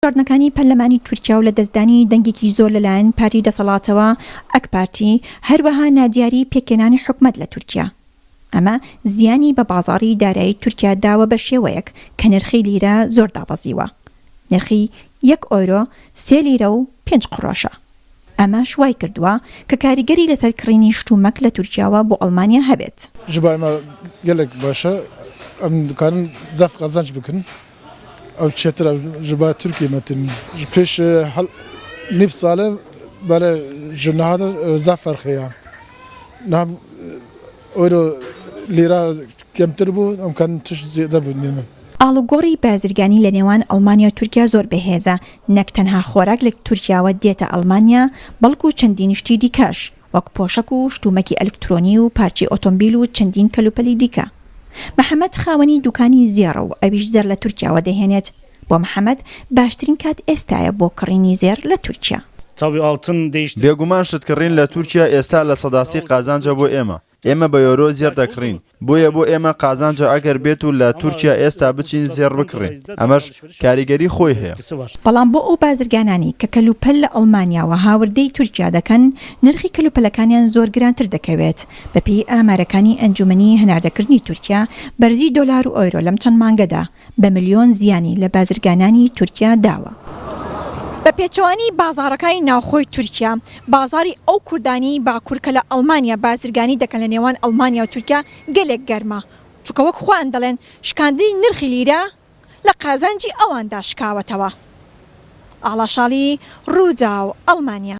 خواردنەکانی پەرلەمانی تورکیا و لە دەستدانی دەنگێکی زۆر لەلایەن پارتی دەسەڵاتەوە ئەک پارتی هەروەها نادیاری پێکێنانی حکومەت لە تورکیا. ئەمە زیانی بە بازاڕی دارایی تورکیا داوە بە شێوەیەک کە نرخی لیرە زۆر دابەزیوە. نرخی 1 ئۆرۆ 3 لیرە و 5 قڕۆشە. ئەمە شوای کردووە کە کاریگەری لەسەر کڕینی شتومەک لە تورکیاوە بۆ ئەڵمانیا هەبێت. ji bo me gelek baş e em dikarin zef qazanç bikin ew çêtir ew ji bo Tirkiye metin ji pêş nîv salê bere ji niha de zef ferxiya niha euro lîra kemtir bû em karin tiş zêde bibînin. ئاڵوگۆڕی بازرگانی لە نێوان ئەڵمانیا و تورکیا زۆر بەهێزە. نەک تەنها خۆراک لە تورکیاوە دێتە ئەڵمانیا بەڵکو چەندین شتی دیکەش وەک پۆشەک و شتومەکی ئەلکترۆنی و پارچی ئۆتۆمبیل و چەندین کەلوپەلی دیکە. محەممەد خاوەنی دوکانی زێڕە و ئەویش زێر لە تورکیاوە دەهێنێت. بۆ محەممەد باشترین کات ئێستایە بۆ کڕینی زێر لە تورکیا. بێگومان شتکڕین لە تورکیا ئێستا لە سەداسی قازانجە بۆ ئێمە بە یۆرۆ زێر دەکڕین بۆیە بۆ ئێمە قازانجە ئەگەر بێت و لە تورکیا ئێستا بچین زێر بکڕین ئەمەش کاریگەری خۆی هەیە. بەڵام بۆ ئەو بازرگانانی کە کەلوپەل لە ئەڵمانیاوە هاوردەی تورکیا دەکەن نرخی کەلوپەلەکانیان زۆر گرانتر دەکەوێت. بەپێی ئامارەکانی ئەنجومەنی هەناردەکردنی تورکیا بەرزی دۆلار و ئۆیرۆ لەم چەند مانگەدا بە ملیۆن زیانی لە بازرگانانی تورکیا داوە. بە پێچەوانی بازاڕەکانی ناوخۆی تورکیا بازاری ئەو کوردانی باکوور کە لە ئەڵمانیا بازرگانی دەکەن لە نێوان ئەڵمانیا و تورکیا گەلێک گەرمە چونکە وەک خۆیان دەڵێن شکاندنی نرخی لیرە لە قازانجی ئەواندا شکاوەتەوە. ئاڵاشاڵی ڕوودا و ئەڵمانیا.